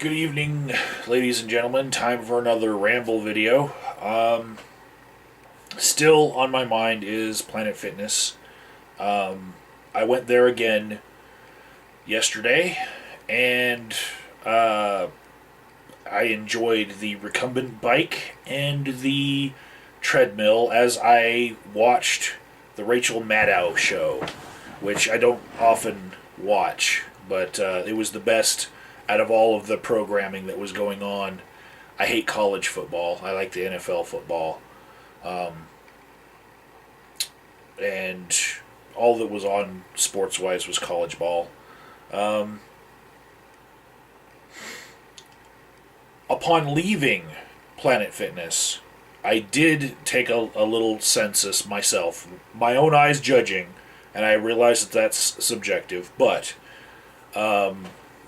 Good evening, ladies and gentlemen. Time for another Ramble video. Still on my mind is Planet Fitness. I went there again yesterday, and I enjoyed the recumbent bike and the treadmill as I watched the Rachel Maddow show, which I don't often watch, but it was the best out of all of the programming that was going on. I hate college football. I like the NFL football. And all that was on sports-wise was college ball. Upon leaving Planet Fitness, I did take a little census myself, my own eyes judging, and I realize that that's subjective, but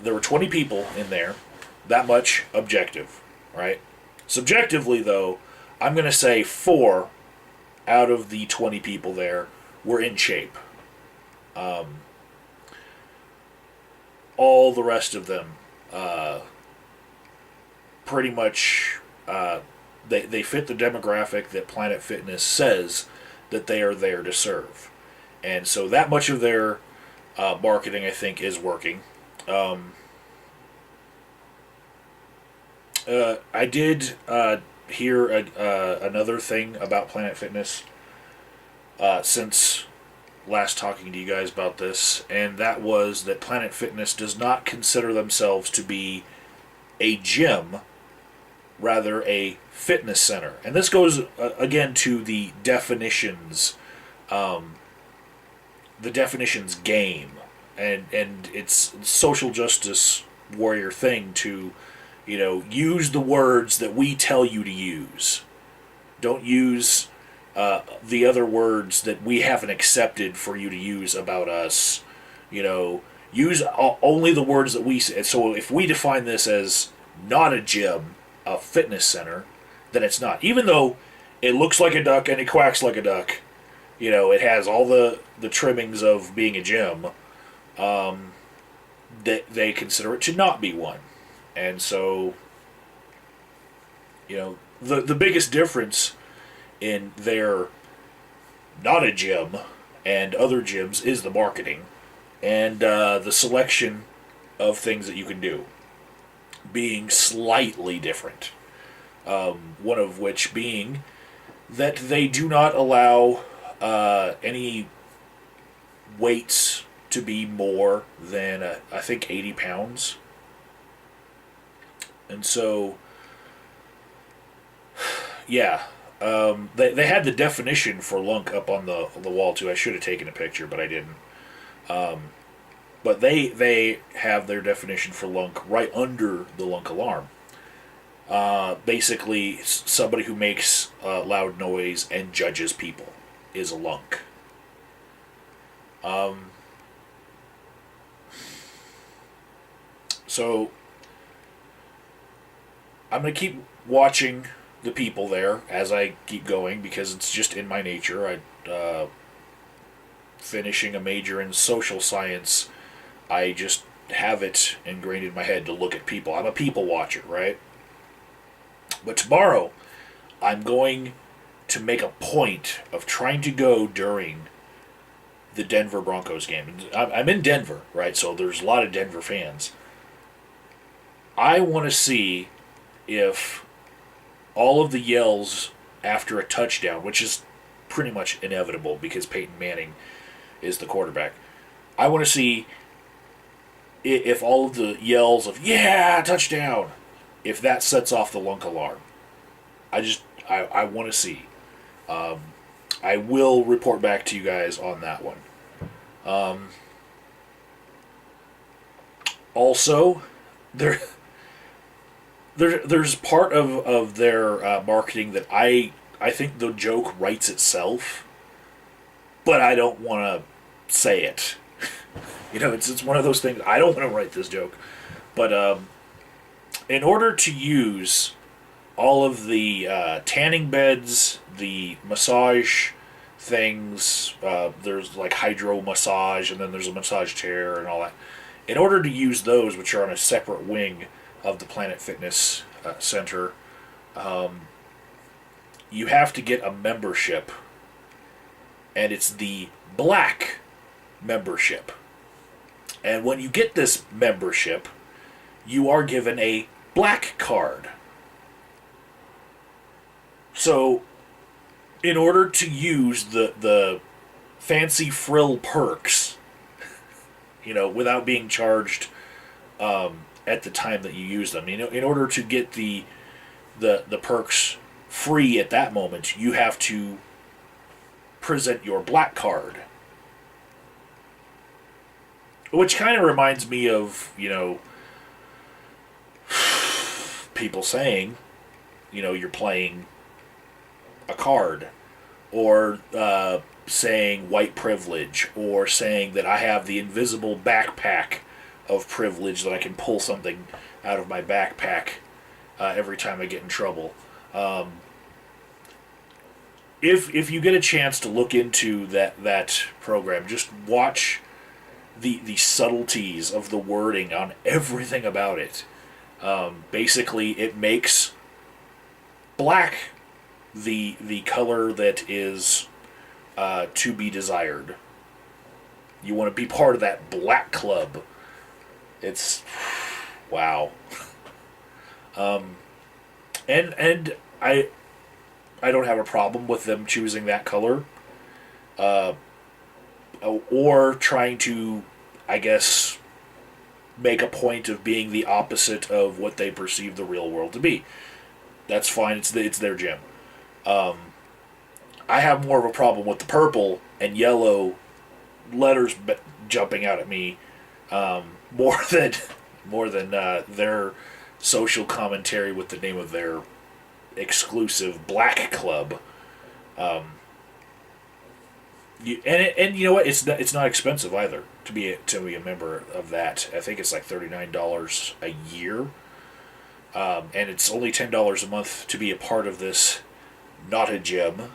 there were 20 people in there, that much objective, right? Subjectively, though, I'm going to say 4 out of the 20 people there were in shape. All the rest of them pretty much they fit the demographic that Planet Fitness says that they are there to serve. And so that much of their marketing, I think, is working. I did hear another thing about Planet Fitness since last talking to you guys about this, and that was that Planet Fitness does not consider themselves to be a gym, rather a fitness center. And this goes again to the definitions game, and it's social justice warrior thing to, use the words that we tell you to use. Don't use the other words that we haven't accepted for you to use about us. Use only the words that we say. So if we define this as not a gym, a fitness center, then it's not. Even though it looks like a duck and it quacks like a duck, it has all the trimmings of being a gym, they consider it to not be one. And so, the biggest difference in their not a gym and other gyms is the marketing and the selection of things that you can do being slightly different. One of which being that they do not allow any weights to be more than, I think, 80 pounds. And so, yeah, they had the definition for lunk up on the wall too. I should have taken a picture, but I didn't. But they have their definition for lunk right under the lunk alarm. Basically, somebody who makes loud noise and judges people is a lunk. So I'm going to keep watching the people there as I keep going because it's just in my nature. Finishing a major in social science, I just have it ingrained in my head to look at people. I'm a people watcher, right? But tomorrow, I'm going to make a point of trying to go during the Denver Broncos game. I'm in Denver, right? So there's a lot of Denver fans. I want to see if all of the yells after a touchdown, which is pretty much inevitable because Peyton Manning is the quarterback, I want to see if all of the yells of, yeah, touchdown, if that sets off the lunk alarm. I want to see. I will report back to you guys on that one. Also, there's part of their marketing that I think the joke writes itself, but I don't want to say it. It's one of those things. I don't want to write this joke, but in order to use all of the tanning beds, the massage things, there's like hydro massage, and then there's a massage chair and all that. In order to use those, which are on a separate wing of the Planet Fitness Center, you have to get a membership, and it's the black membership. And when you get this membership, you are given a black card. So, in order to use the fancy frill perks, without being charged at the time that you use them, in order to get the perks free at that moment, you have to present your black card. Which kind of reminds me of, people saying, you're playing a card, or saying white privilege, or saying that I have the invisible backpack of privilege, that I can pull something out of my backpack every time I get in trouble. If you get a chance to look into that program, just watch the subtleties of the wording on everything about it. Basically, it makes black the color that is to be desired. You want to be part of that black club. It's wow. And I don't have a problem with them choosing that color, or trying to, I guess, make a point of being the opposite of what they perceive the real world to be. That's fine. It's their gym. I have more of a problem with the purple and yellow letters jumping out at me, more than their social commentary with the name of their exclusive black club. And you know what? It's not expensive either to be a member of that. I think it's like $39 a year, and it's only $10 a month to be a part of this. Not a gym,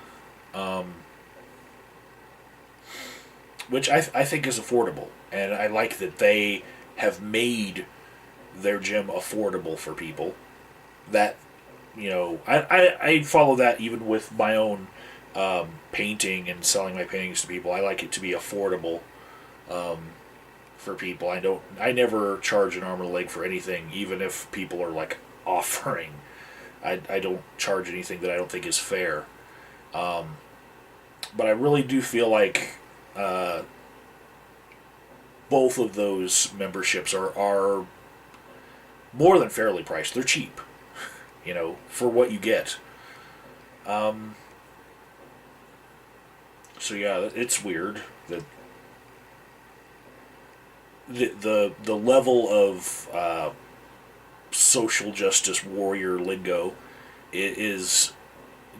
which I think is affordable, and I like that they have made their gym affordable for people. That, I follow that even with my own painting and selling my paintings to people. I like it to be affordable for people. I never charge an arm and a leg for anything, even if people are like offering. I don't charge anything that I don't think is fair. But I really do feel like both of those memberships are more than fairly priced. They're cheap, for what you get. So yeah, it's weird that the level of social justice warrior lingo is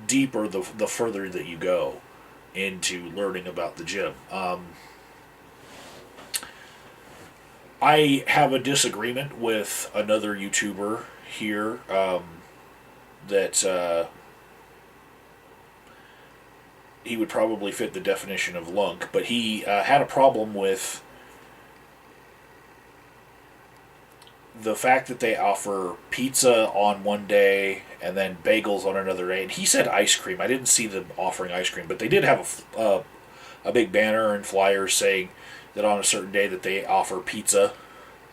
deeper the further that you go into learning about the gym. I have a disagreement with another YouTuber here that he would probably fit the definition of lunk, but he had a problem with the fact that they offer pizza on one day and then bagels on another day. And he said ice cream. I didn't see them offering ice cream, but they did have a big banner and flyers saying that on a certain day that they offer pizza,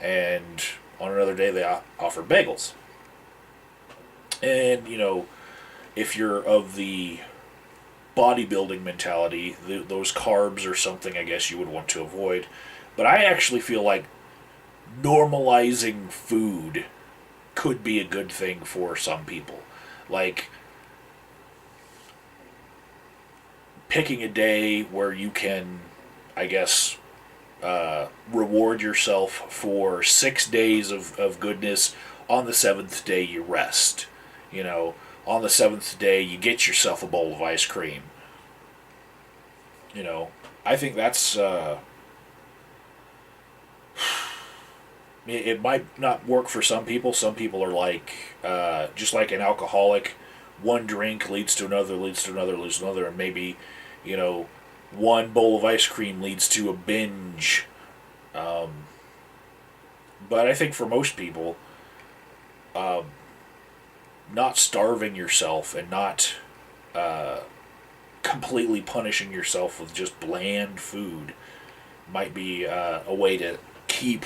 and on another day they offer bagels. And, if you're of the bodybuilding mentality, those carbs are something I guess you would want to avoid. But I actually feel like normalizing food could be a good thing for some people. Like picking a day where you can, I guess, reward yourself for 6 days of goodness. On the 7th day you rest. On the 7th day you get yourself a bowl of ice cream. I think that's it might not work for some people. Some people are like, just like an alcoholic, one drink leads to another, leads to another, leads to another, and maybe, one bowl of ice cream leads to a binge. But I think for most people, not starving yourself and not completely punishing yourself with just bland food might be a way to keep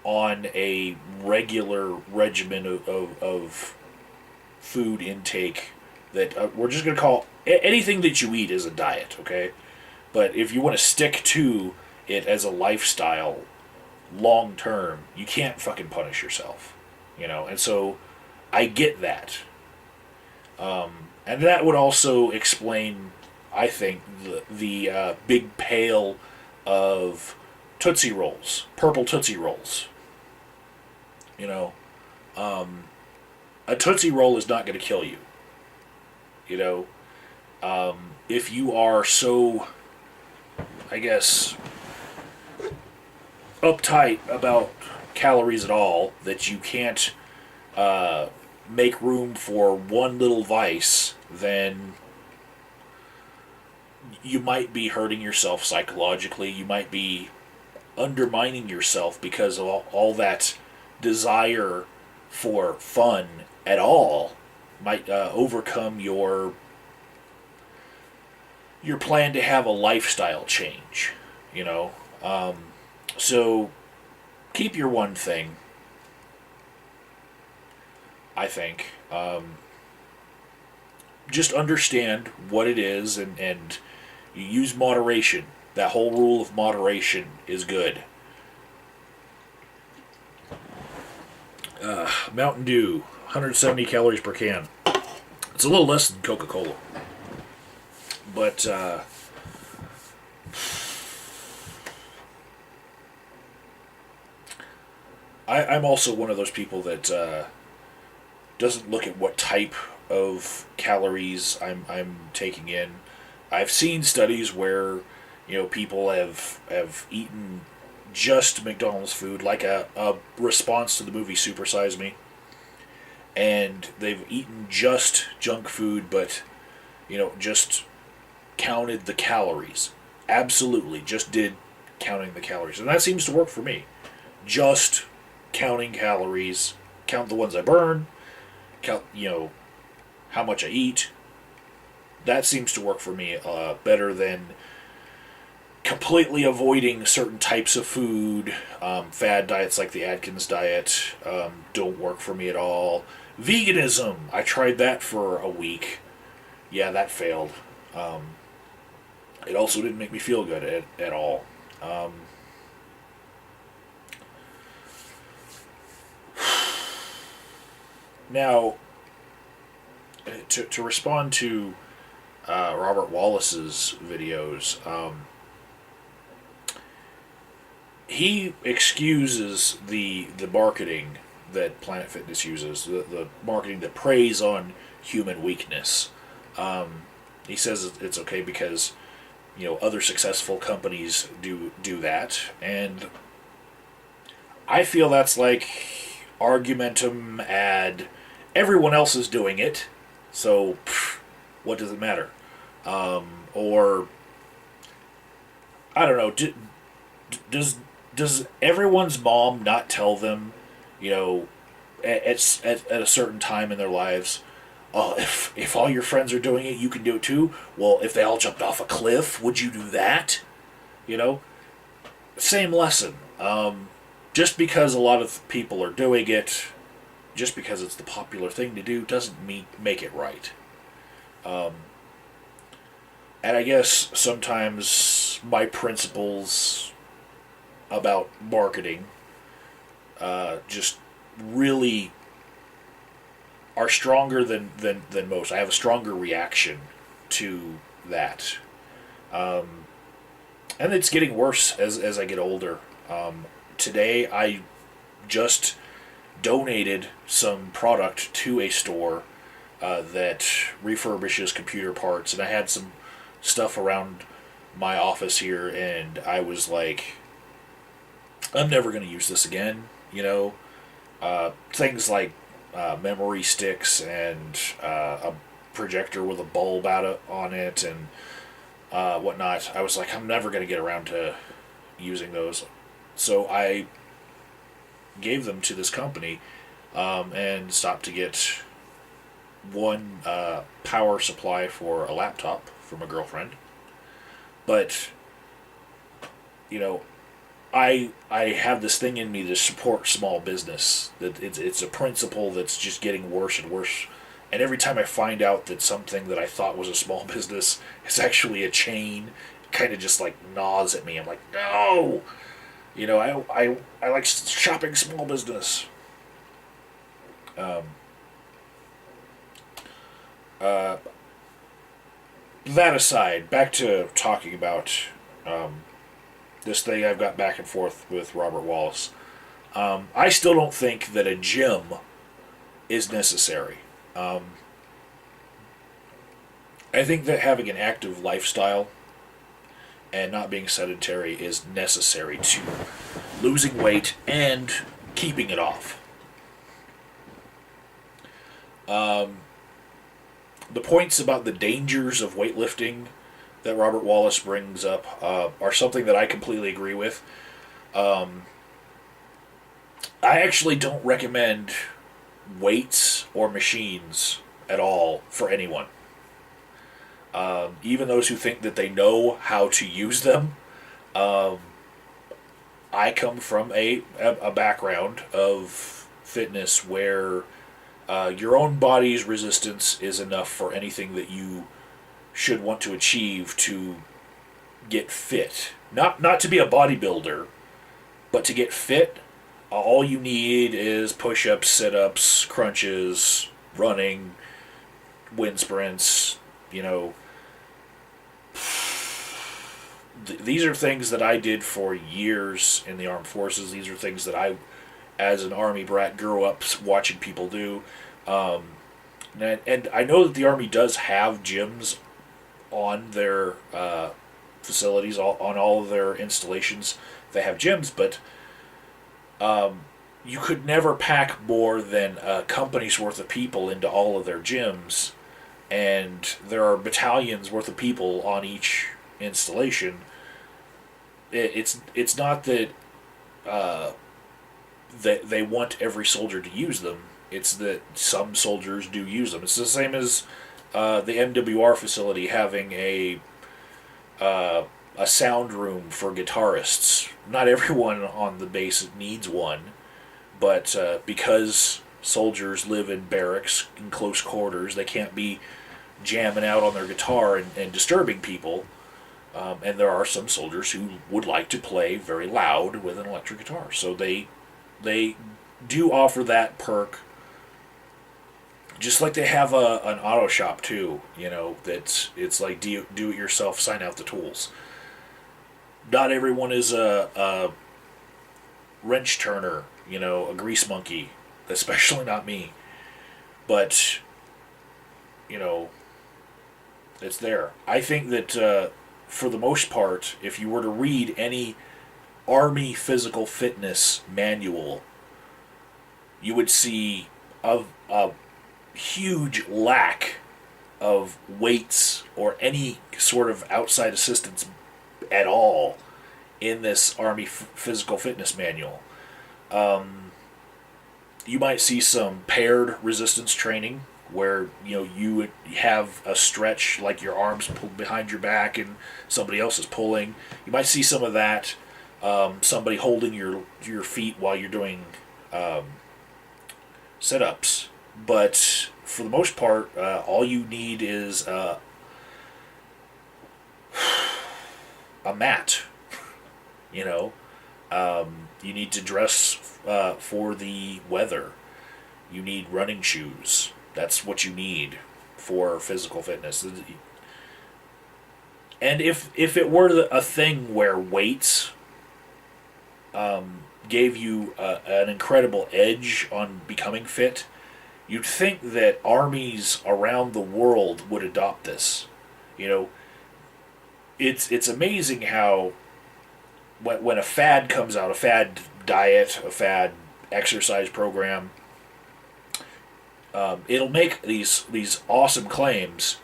on a regular regimen of food intake that we're just going to call anything that you eat is a diet, okay? But if you want to stick to it as a lifestyle long term, you can't fucking punish yourself, you know? And so I get that. And that would also explain, I think, the big pail of Tootsie Rolls, purple Tootsie Rolls. You know, a Tootsie Roll is not going to kill you. You know, if you are so, I guess, uptight about calories at all that you can't make room for one little vice, then you might be hurting yourself psychologically. You might be undermining yourself because of all that desire for fun at all might overcome your plan to have a lifestyle change, you know. So keep your one thing, I think. Just understand what it is, and you use moderation. That whole rule of moderation is good. Mountain Dew, 170 calories per can. It's a little less than Coca-Cola. But, I'm also one of those people that doesn't look at what type of calories I'm taking in. I've seen studies where, you know, people have eaten just McDonald's food, like a response to the movie Super Size Me, and they've eaten just junk food, but, you know, just counted the calories. Absolutely, just did counting the calories, and that seems to work for me. Just counting calories, count the ones I burn, count, you know, how much I eat. That seems to work for me better than completely avoiding certain types of food. Fad diets like the Atkins diet don't work for me at all. Veganism, I tried that for a week. Yeah, that failed. It also didn't make me feel good at all. Now, to respond to Robert Wallace's videos, he excuses the marketing that Planet Fitness uses, the marketing that preys on human weakness. He says it's okay because, you know, other successful companies do that, and I feel that's like argumentum ad. Everyone else is doing it, so what does it matter? Or I don't know. Does everyone's mom not tell them, you know, at a certain time in their lives, oh, if all your friends are doing it, you can do it too? Well, if they all jumped off a cliff, would you do that? You know? Same lesson. Just because a lot of people are doing it, just because it's the popular thing to do, doesn't make it right. And I guess sometimes my principles about marketing just really are stronger than most. I have a stronger reaction to that. And it's getting worse as I get older. Today I just donated some product to a store that refurbishes computer parts, and I had some stuff around my office here, and I was like, I'm never going to use this again, you know. Things like memory sticks and a projector with a bulb on it and whatnot. I was like, I'm never going to get around to using those. So I gave them to this company. and stopped to get one power supply for a laptop from a girlfriend. But, you know, I have this thing in me to support small business. That it's a principle that's just getting worse and worse. And every time I find out that something that I thought was a small business is actually a chain, it kind of just like gnaws at me. I'm like, no, I like shopping small business. Um, uh, that aside, back to talking about this thing I've got back and forth with Robert Wallace. I still don't think that a gym is necessary. Um, I think that having an active lifestyle and not being sedentary is necessary to losing weight and keeping it off. Um, the points about the dangers of weightlifting that Robert Wallace brings up are something that I completely agree with. Um, I actually don't recommend weights or machines at all for anyone. Even those who think that they know how to use them. Um, I come from a background of fitness where your own body's resistance is enough for anything that you should want to achieve to get fit. Not to be a bodybuilder, but to get fit. All you need is push-ups, sit-ups, crunches, running, wind sprints. These are things that I did for years in the armed forces. These are things that I, as an Army brat, grew up watching people do. Um, and I know that the Army does have gyms on their facilities, on all of their installations. They have gyms, but you could never pack more than a company's worth of people into all of their gyms, and there are battalions worth of people on each installation. It's not that that they want every soldier to use them. It's that some soldiers do use them. It's the same as the MWR facility having a sound room for guitarists. Not everyone on the base needs one, but because soldiers live in barracks in close quarters, they can't be jamming out on their guitar and disturbing people. And there are some soldiers who would like to play very loud with an electric guitar, so they do offer that perk. Just like they have an auto shop too, it's like do it yourself, sign out the tools. Not everyone is a wrench turner, a grease monkey, especially not me. But it's there. I think that for the most part, if you were to read any Army physical fitness manual, you would see a huge lack of weights or any sort of outside assistance at all in this Army physical fitness manual. You might see some paired resistance training where you would have a stretch, like your arms pulled behind your back and somebody else is pulling. You might see some of that. Somebody holding your feet while you're doing sit-ups. But for the most part, all you need is a mat. You need to dress for the weather. You need running shoes. That's what you need for physical fitness. And if it were a thing where weights gave you an incredible edge on becoming fit, you'd think that armies around the world would adopt this. It's amazing how when a fad comes out, a fad diet, a fad exercise program, it'll make these awesome claims,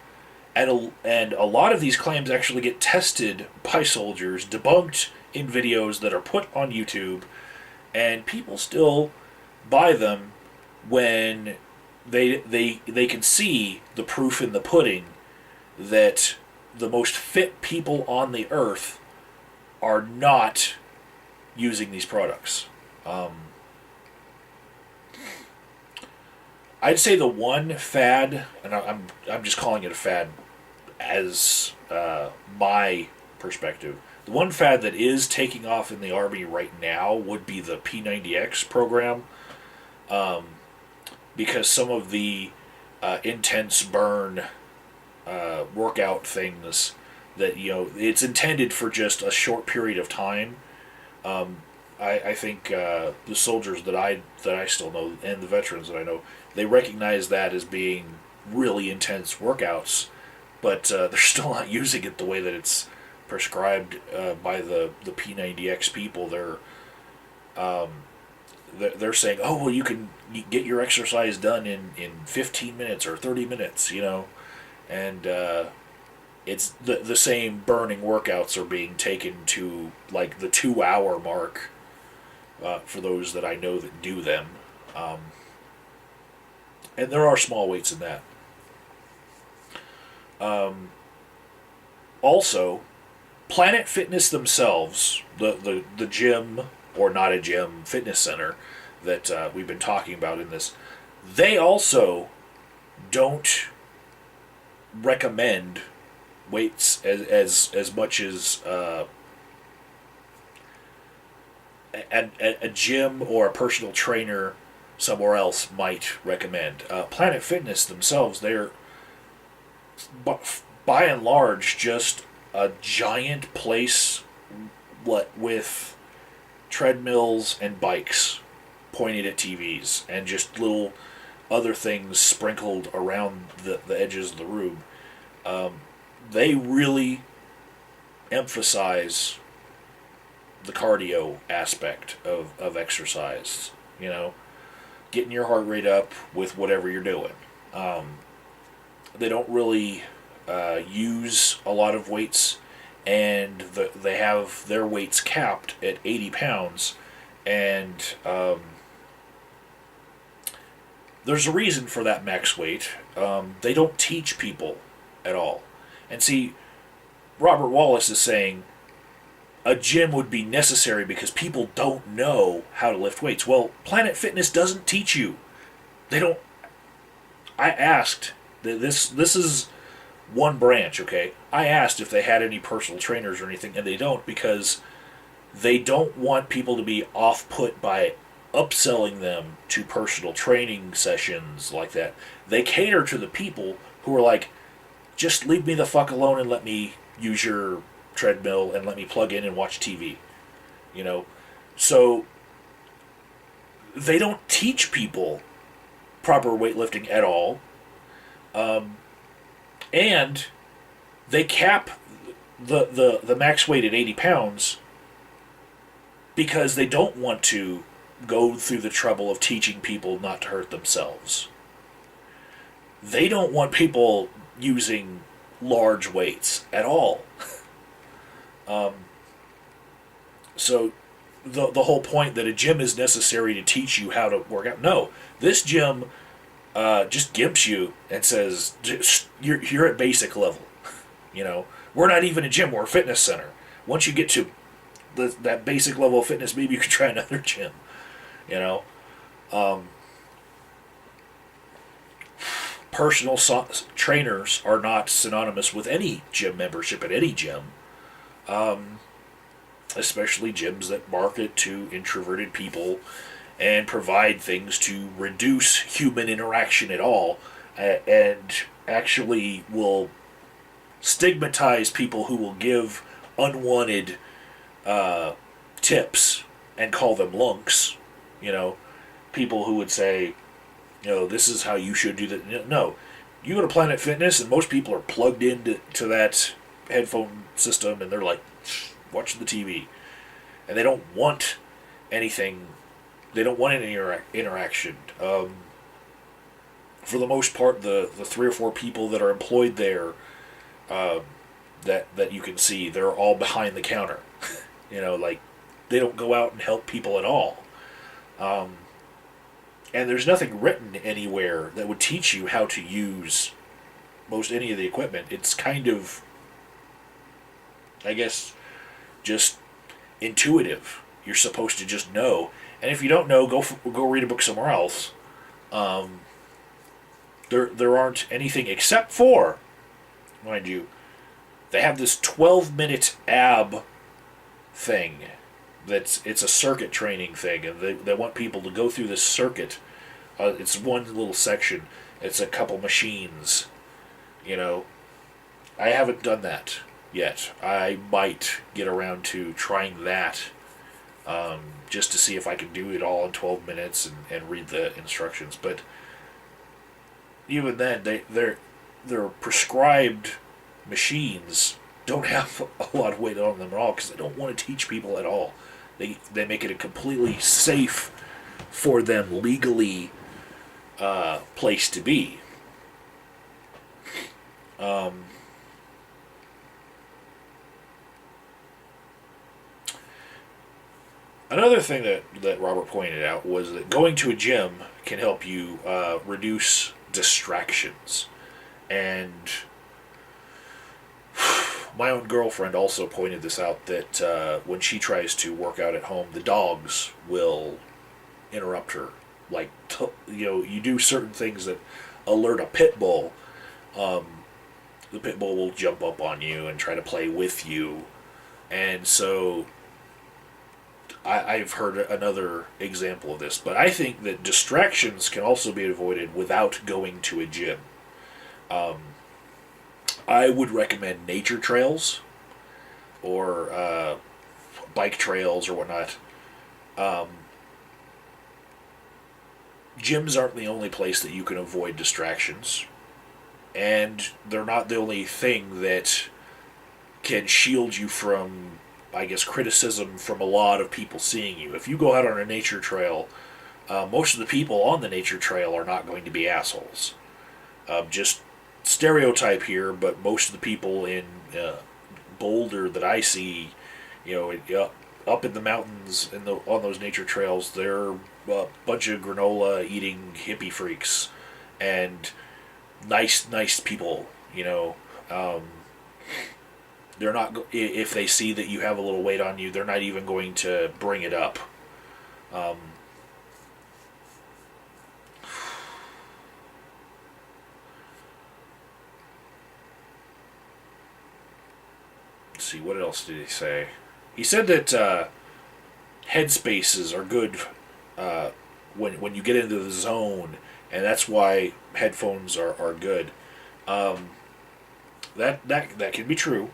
and a lot of these claims actually get tested by soldiers, debunked in videos that are put on YouTube, and people still buy them when they can see the proof in the pudding that the most fit people on the earth are not using these products. I'd say the one fad, and I'm just calling it a fad as my perspective. The one fad that is taking off in the Army right now would be the P90X program, because some of the intense burn workout things that, it's intended for just a short period of time. I think the soldiers that I still know, and the veterans that I know, they recognize that as being really intense workouts, but they're still not using it the way that it's prescribed by the P90X people. They're saying, oh, well, you can get your exercise done in 15 minutes or 30 minutes, and it's the same burning workouts are being taken to like the 2 hour mark for those that I know that do them. And there are small weights in that. Also, Planet Fitness themselves, the gym, or not a gym, fitness center that we've been talking about in this, they also don't recommend weights as much as a gym or a personal trainer somewhere else might recommend. Planet Fitness themselves, they're by and large just a giant place with treadmills and bikes pointed at TVs and just little other things sprinkled around the edges of the room. They really emphasize the cardio aspect of exercise, getting your heart rate up with whatever you're doing. They don't really use a lot of weights, and they have their weights capped at 80 pounds, and there's a reason for that max weight. They don't teach people at all. And see, Robert Wallace is saying a gym would be necessary because people don't know how to lift weights. Well, Planet Fitness doesn't teach you. They don't. I asked, this is one branch, okay? I asked if they had any personal trainers or anything, and they don't, because they don't want people to be off-put by upselling them to personal training sessions like that. They cater to the people who are like, just leave me the fuck alone and let me use your treadmill and let me plug in and watch TV. So they don't teach people proper weightlifting at all. And they cap the max weight at 80 pounds because they don't want to go through the trouble of teaching people not to hurt themselves. They don't want people using large weights at all. So the whole point that a gym is necessary to teach you how to work out. No, this gym just gimps you and says, you're at basic level. We're not even a gym, we're a fitness center. Once you get to that basic level of fitness, maybe you can try another gym. Personal trainers are not synonymous with any gym membership at any gym. Especially gyms that market to introverted people and provide things to reduce human interaction at all, and actually will stigmatize people who will give unwanted tips and call them lunks. People who would say, this is how you should do that. No, you go to Planet Fitness and most people are plugged into that headphone system and they're like watching the TV, and they don't want anything. They don't want any interaction. For the most part, the 3 or 4 people that are employed there, that you can see, they're all behind the counter. They don't go out and help people at all. And there's nothing written anywhere that would teach you how to use most any of the equipment. It's kind of, I guess, just intuitive. You're supposed to just know. And if you don't know, go read a book somewhere else. Um, there aren't anything except for, mind you, they have this 12-minute ab thing. It's a circuit training thing, and they want people to go through this circuit. It's one little section. It's a couple machines. You know, I haven't done that yet. I might get around to trying that, just to see if I can do it all in 12 minutes and read the instructions. But even then, their prescribed machines don't have a lot of weight on them at all because they don't want to teach people at all. They make it a completely safe for them legally place to be. Another thing that Robert pointed out was that going to a gym can help you reduce distractions. And my own girlfriend also pointed this out, that when she tries to work out at home, the dogs will interrupt her. Like, you do certain things that alert a pit bull. The pit bull will jump up on you and try to play with you. And so I've heard another example of this. But I think that distractions can also be avoided without going to a gym. I would recommend nature trails or bike trails or whatnot. Gyms aren't the only place that you can avoid distractions. And they're not the only thing that can shield you from, I guess, criticism from a lot of people seeing you. If you go out on a nature trail, most of the people on the nature trail are not going to be assholes. Just stereotype here, but most of the people in Boulder that I see, up in the mountains on those nature trails, they're a bunch of granola eating hippie freaks and nice people. They're not, if they see that you have a little weight on you, they're not even going to bring it up. Let's see, what else did he say? He said that headspaces are good when you get into the zone, and that's why headphones are good. That can be true,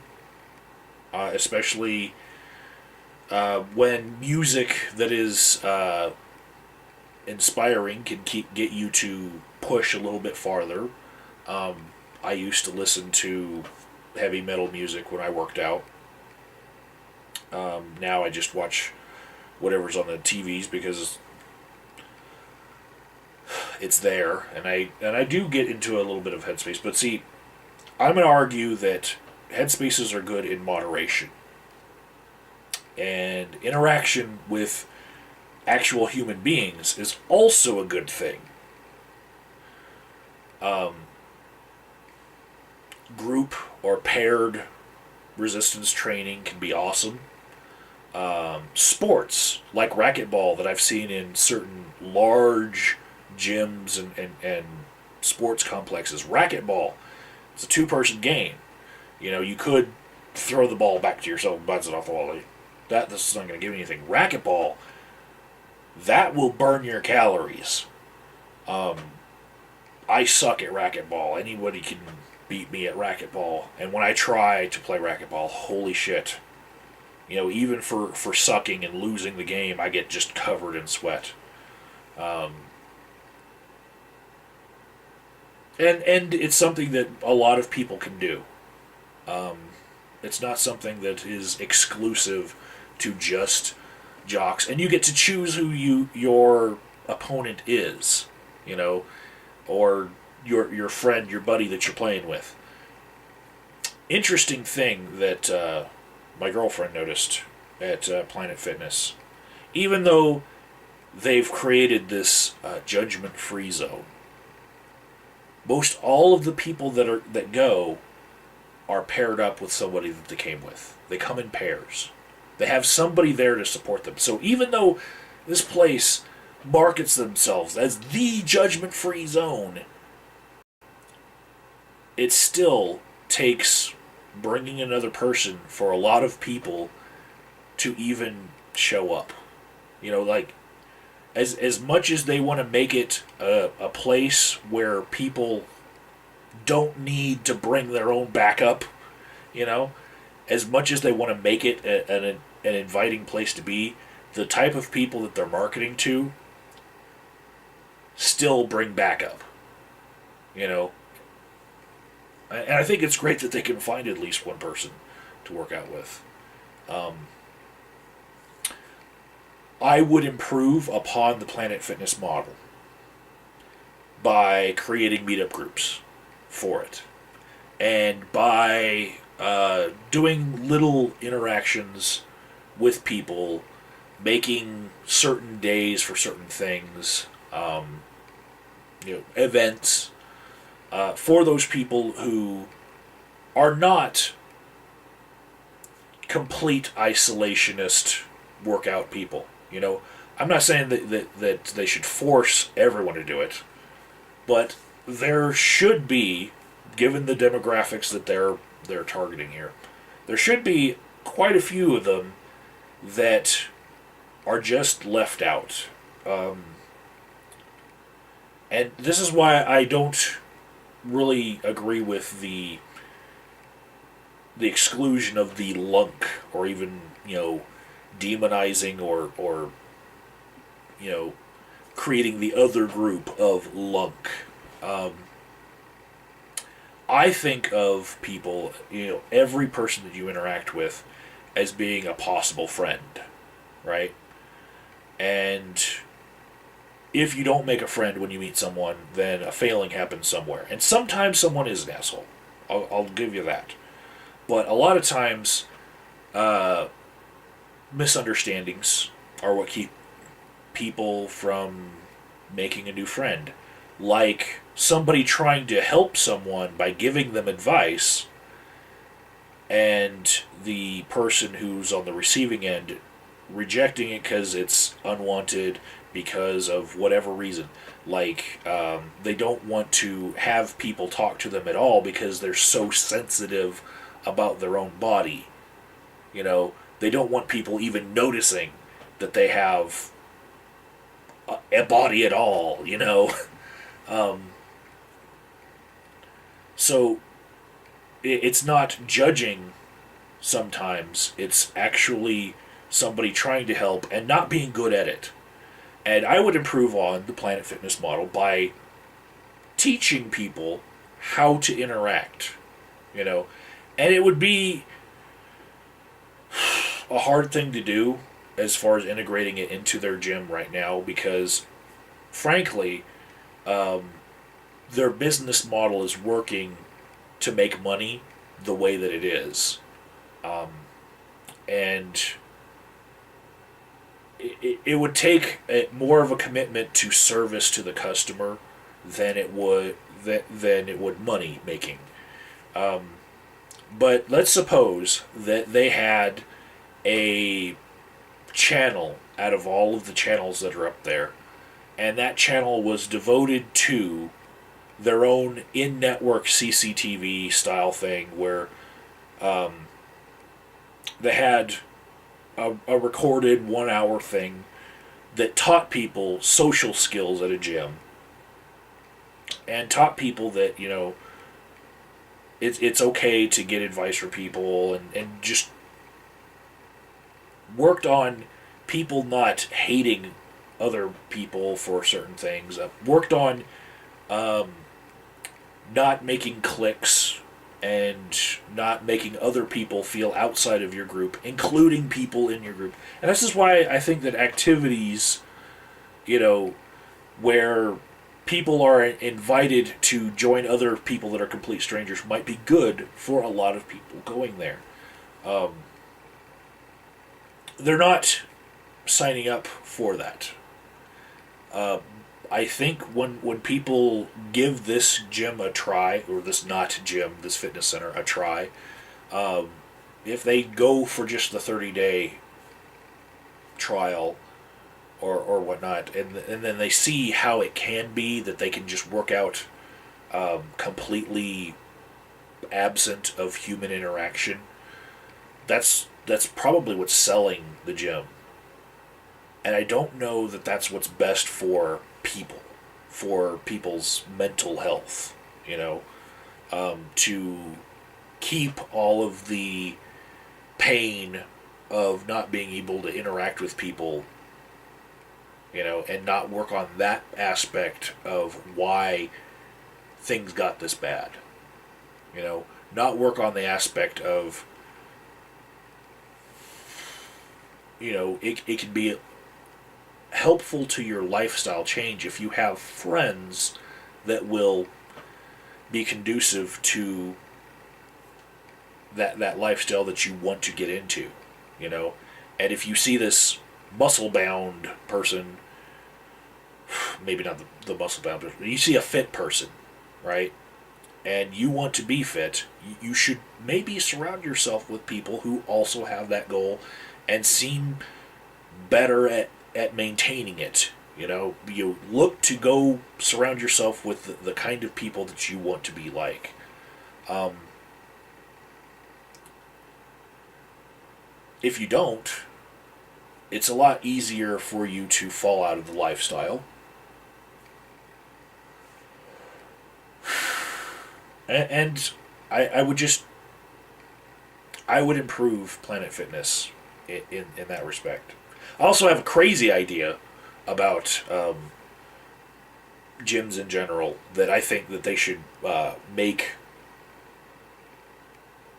especially when music that is inspiring can get you to push a little bit farther. I used to listen to heavy metal music when I worked out. Now I just watch whatever's on the TVs because it's there, and I do get into a little bit of headspace. But see, I'm going to argue that headspaces are good in moderation, and interaction with actual human beings is also a good thing. Group or paired resistance training can be awesome. Sports like racquetball that I've seen in certain large gyms and sports complexes. Racquetball, it's a two-person game. You could throw the ball back to yourself and bounce it off the wall. This is not going to give you anything. Racquetball, that will burn your calories. I suck at racquetball. Anybody can beat me at racquetball. And when I try to play racquetball, holy shit. Even for sucking and losing the game, I get just covered in sweat. And it's something that a lot of people can do. It's not something that is exclusive to just jocks. And you get to choose who your opponent is, or your friend, your buddy that you're playing with. Interesting thing that my girlfriend noticed at Planet Fitness. Even though they've created this judgment-free zone. Most all of the people that go are paired up with somebody that they came with. They come in pairs. They have somebody there to support them. So even though this place markets themselves as the judgment-free zone, it still takes bringing another person for a lot of people to even show up. You know, like, as much as they want to make it a place where people don't need to bring their own backup, you know, as much as they want to make it an inviting place to be, the type of people that they're marketing to still bring backup, you know. And I think it's great that they can find at least one person to work out with. I would improve upon the Planet Fitness model by creating meetup groups for it. And by doing little interactions with people, making certain days for certain things, events, for those people who are not complete isolationist workout people. You know, I'm not saying that they should force everyone to do it, but there should be, given the demographics that they're targeting here, there should be quite a few of them that are just left out. And this is why I don't really agree with the exclusion of the lunk, or even, demonizing or creating the other group of lunk. I think of people, every person that you interact with as being a possible friend, right? And if you don't make a friend when you meet someone, then a failing happens somewhere. And sometimes someone is an asshole. I'll give you that. But a lot of times, misunderstandings are what keep people from making a new friend. Like somebody trying to help someone by giving them advice, and the person who's on the receiving end rejecting it because it's unwanted, because of whatever reason. Like, they don't want to have people talk to them at all because they're so sensitive about their own body. They don't want people even noticing that they have a body at all, So, it's not judging sometimes. It's actually somebody trying to help and not being good at it. And I would improve on the Planet Fitness model by teaching people how to interact, And it would be a hard thing to do as far as integrating it into their gym right now, because, frankly, their business model is working to make money the way that it is. And it would take more of a commitment to service to the customer than it would money making. But let's suppose that they had a channel out of all of the channels that are up there, and that channel was devoted to their own in-network CCTV style thing, where they had a recorded 1 hour thing that taught people social skills at a gym, and taught people that, it's okay to get advice from people, and just worked on people not hating other people for certain things. Worked on not making cliques and not making other people feel outside of your group, including people in your group. And this is why I think that activities, where people are invited to join other people that are complete strangers, might be good for a lot of people going there. They're not signing up for that. I think when people give this gym a try, or this not gym, this fitness center a try, um, if they go for just the 30-day trial or whatnot, and then they see how it can be that they can just work out completely absent of human interaction, that's probably what's selling the gym. And I don't know that that's what's best for people, for people's mental health, you know, to keep all of the pain of not being able to interact with people, you know, and not work on that aspect of why things got this bad. You know, not work on the aspect of, you know, it can be helpful to your lifestyle change if you have friends that will be conducive to that lifestyle that you want to get into, you know. And if you see this muscle bound person, maybe not the muscle bound person, but you see a fit person, right? And you want to be fit, you should maybe surround yourself with people who also have that goal and seem better at maintaining it. You know, you look to go surround yourself with the kind of people that you want to be like. If you don't, it's a lot easier for you to fall out of the lifestyle. And I would just, I would improve Planet Fitness in that respect. I also have a crazy idea about gyms in general, that I think that they should make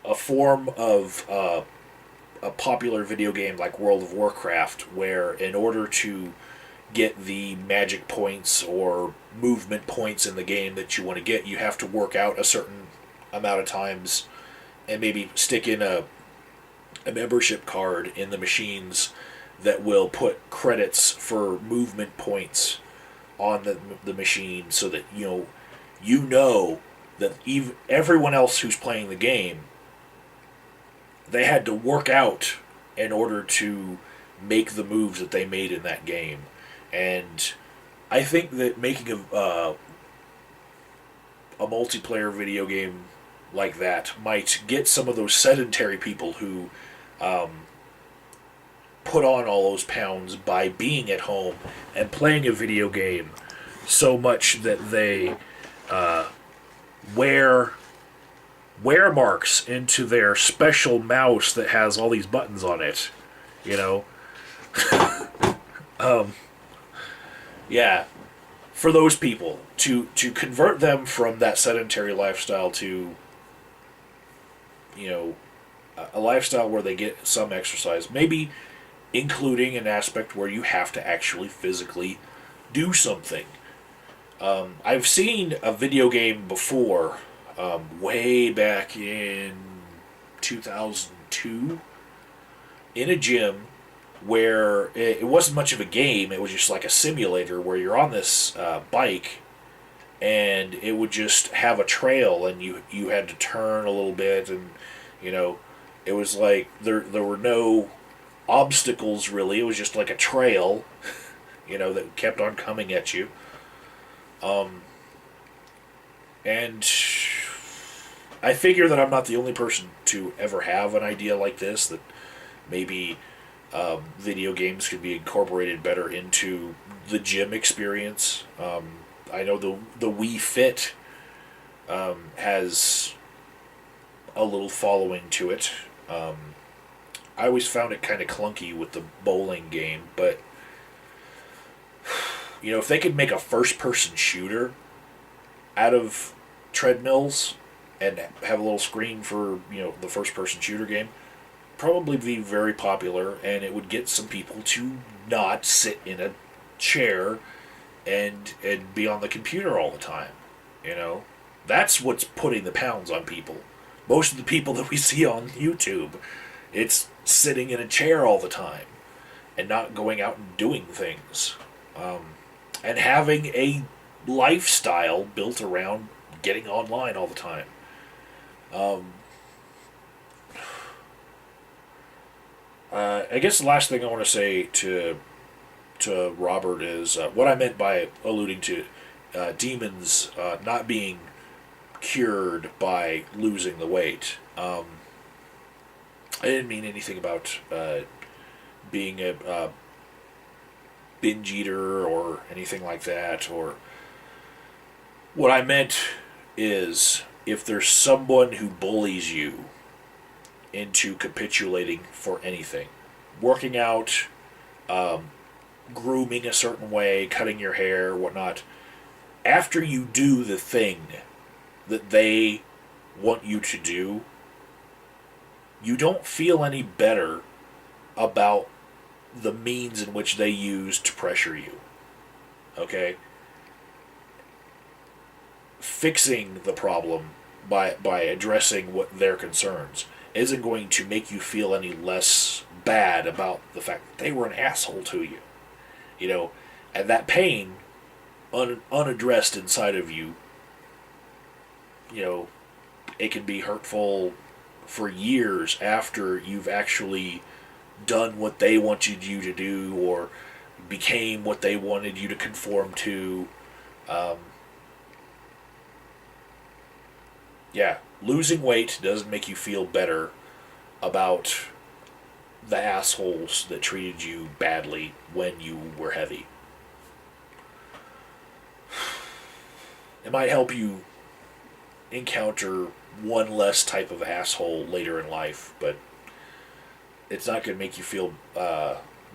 a form of a popular video game like World of Warcraft, where in order to get the magic points or movement points in the game that you want to get, you have to work out a certain amount of times and maybe stick in a membership card in the machines that will put credits for movement points on the machine, so that you know that even everyone else who's playing the game, they had to work out in order to make the moves that they made in that game. And I think that making a multiplayer video game like that might get some of those sedentary people who put on all those pounds by being at home and playing a video game so much that they wear marks into their special mouse that has all these buttons on it, you know. Yeah, for those people to convert them from that sedentary lifestyle to, a lifestyle where they get some exercise, maybe including an aspect where you have to actually physically do something. I've seen a video game before, way back in 2002, in a gym where it wasn't much of a game. It was just like a simulator where you're on this bike, and it would just have a trail, and you had to turn a little bit, and it was like there were no obstacles really. It was just like a trail, that kept on coming at you. And I figure that I'm not the only person to ever have an idea like this, that maybe video games could be incorporated better into the gym experience. I know the Wii Fit has a little following to it. I always found it kind of clunky with the bowling game, but if they could make a first-person shooter out of treadmills and have a little screen for the first-person shooter game, probably be very popular, and it would get some people to not sit in a chair and be on the computer all the time. That's what's putting the pounds on people. Most of the people that we see on YouTube, it's sitting in a chair all the time and not going out and doing things. and having a lifestyle built around getting online all the time. I guess the last thing I want to say to Robert is what I meant by alluding to demons not being cured by losing the weight. I didn't mean anything about being a binge eater or anything like that. Or what I meant is if there's someone who bullies you into capitulating for anything, working out, grooming a certain way, cutting your hair, whatnot, after you do the thing that they want you to do, you don't feel any better about the means in which they use to pressure you. Okay? Fixing the problem by addressing what their concerns isn't going to make you feel any less bad about the fact that they were an asshole to you. You know, and that pain, unaddressed inside of you, you know, it can be hurtful for years after you've actually done what they wanted you to do or became what they wanted you to conform to. Yeah, losing weight doesn't make you feel better about the assholes that treated you badly when you were heavy. It might help you encounter one less type of asshole later in life, but it's not going to make you feel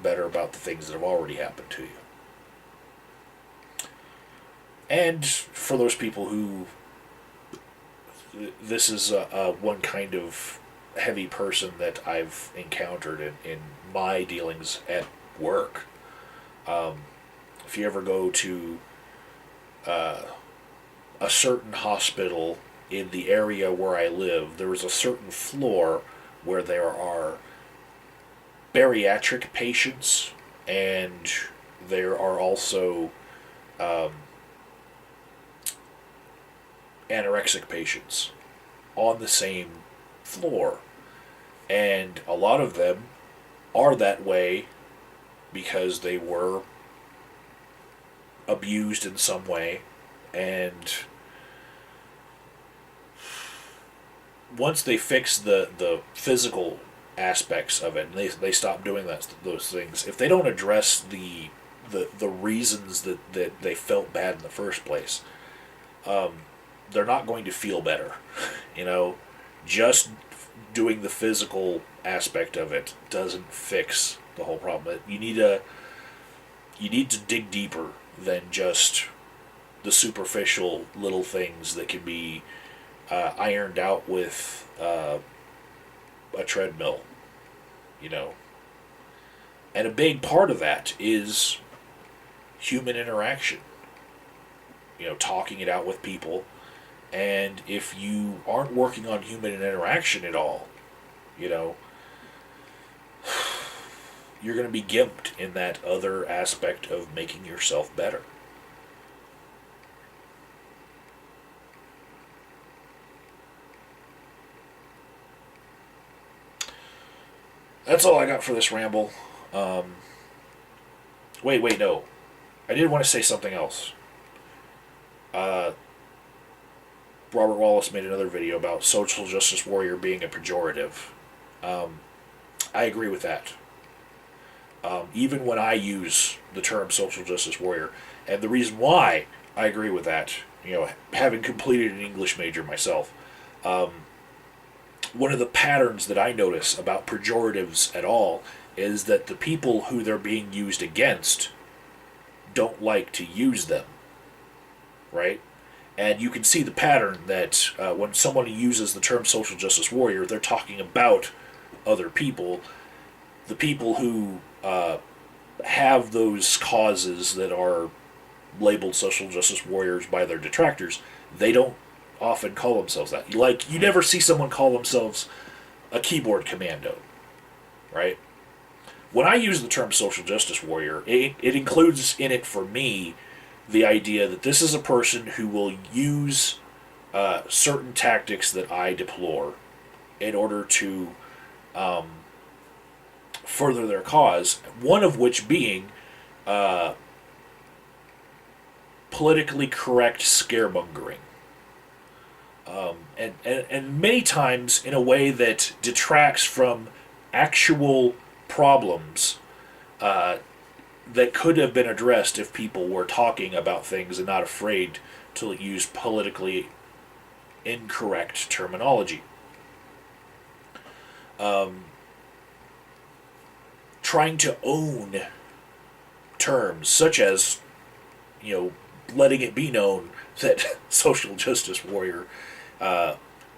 better about the things that have already happened to you. And for those people who this is one kind of heavy person that I've encountered in my dealings at work. If you ever go to a certain hospital in the area where I live, there is a certain floor where there are bariatric patients, and there are also anorexic patients on the same floor. And a lot of them are that way because they were abused in some way, and once they fix the physical aspects of it, and they stop doing those things, if they don't address the reasons that they felt bad in the first place, they're not going to feel better. You know, just doing the physical aspect of it doesn't fix the whole problem. You need to dig deeper than just the superficial little things that can be ironed out with a treadmill, you know. And a big part of that is human interaction. You know, talking it out with people. And if you aren't working on human interaction at all, you know, you're going to be gimped in that other aspect of making yourself better. That's all I got for this ramble. Wait, no. I did want to say something else. Robert Wallace made another video about social justice warrior being a pejorative. I agree with that. Even when I use the term social justice warrior, and the reason why I agree with that, you know, having completed an English major myself, one of the patterns that I notice about pejoratives at all is that the people who they're being used against don't like to use them, right? And you can see the pattern that when someone uses the term social justice warrior, they're talking about other people. The people who have those causes that are labeled social justice warriors by their detractors, they don't often call themselves that. Like, you never see someone call themselves a keyboard commando, right? When I use the term social justice warrior, it includes in it for me the idea that this is a person who will use certain tactics that I deplore in order to further their cause, one of which being politically correct scaremongering. And many times in a way that detracts from actual problems that could have been addressed if people were talking about things and not afraid to use politically incorrect terminology. Trying to own terms such as, letting it be known that social justice warrior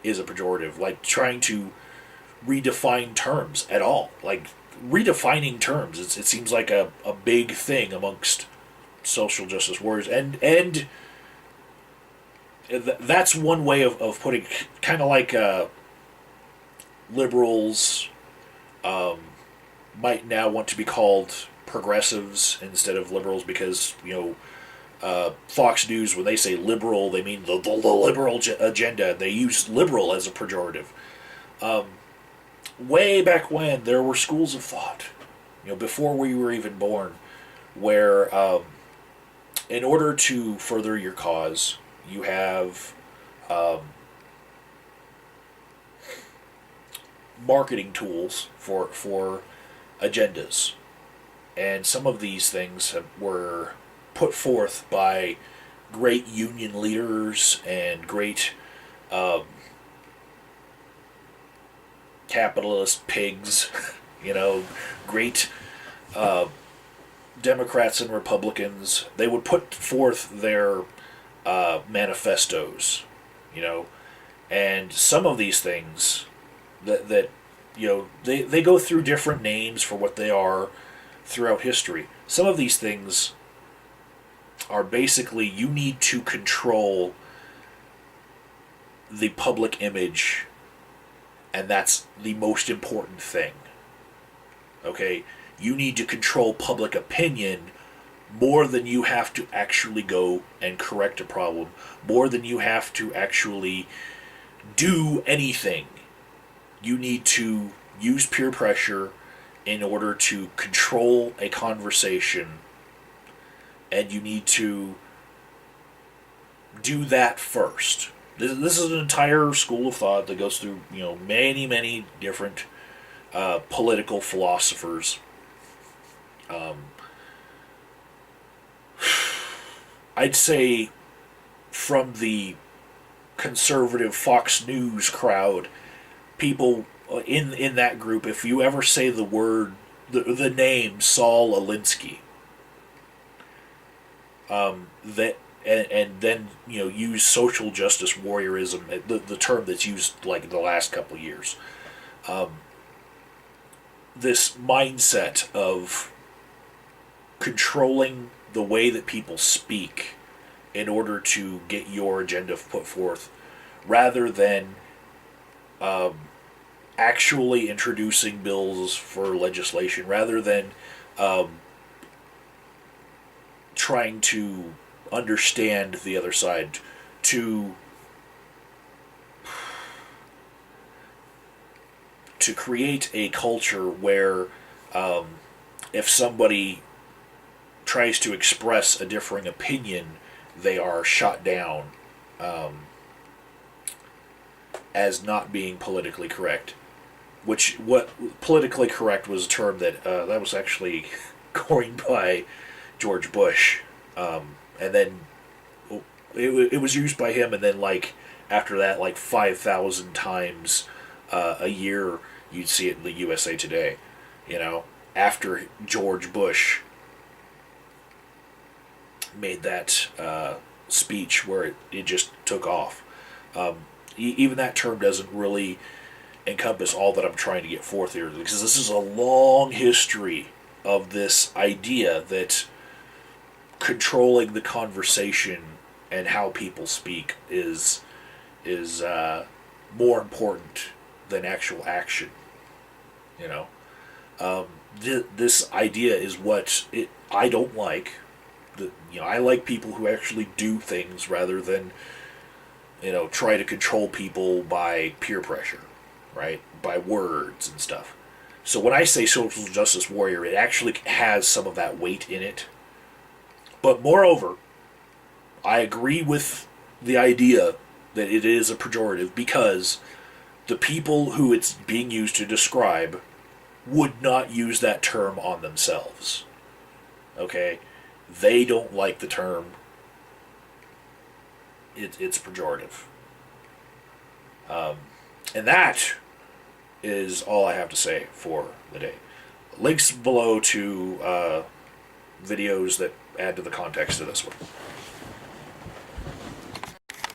is a pejorative, like trying to redefine terms at all, like redefining terms. It seems like a big thing amongst social justice warriors, and that's one way of putting, kind of like liberals might now want to be called progressives instead of liberals because, Fox News, when they say liberal, they mean the liberal agenda. They use liberal as a pejorative. Way back when, there were schools of thought, before we were even born, where in order to further your cause, you have marketing tools for agendas. And some of these things were put forth by great union leaders and great capitalist pigs, great Democrats and Republicans. They would put forth their manifestos, and some of these things that they go through different names for what they are throughout history. Some of these things are basically, you need to control the public image, and that's the most important thing. Okay? You need to control public opinion more than you have to actually go and correct a problem, more than you have to actually do anything. You need to use peer pressure in order to control a conversation, and you need to do that first. This is an entire school of thought that goes through, many, many different political philosophers. I'd say from the conservative Fox News crowd, people in that group, if you ever say the name Saul Alinsky, that and then use social justice warriorism, the term that's used like the last couple of years, this mindset of controlling the way that people speak in order to get your agenda put forth, rather than actually introducing bills for legislation, rather than trying to understand the other side, to create a culture where if somebody tries to express a differing opinion, they are shot down as not being politically correct. What politically correct was a term that was actually coined by George Bush, and then it was used by him, and then after that 5,000 times a year you'd see it in the USA Today. After George Bush made that speech where it just took off. Even that term doesn't really encompass all that I'm trying to get forth here, because this is a long history of this idea that controlling the conversation and how people speak is more important than actual action. This idea is what I don't like, I like people who actually do things rather than, try to control people by peer pressure, right? By words and stuff. So when I say social justice warrior, it actually has some of that weight in it. But moreover, I agree with the idea that it is a pejorative because the people who it's being used to describe would not use that term on themselves. Okay? They don't like the term. It's pejorative. And that is all I have to say for the day. Links below to videos that add to the context of this one.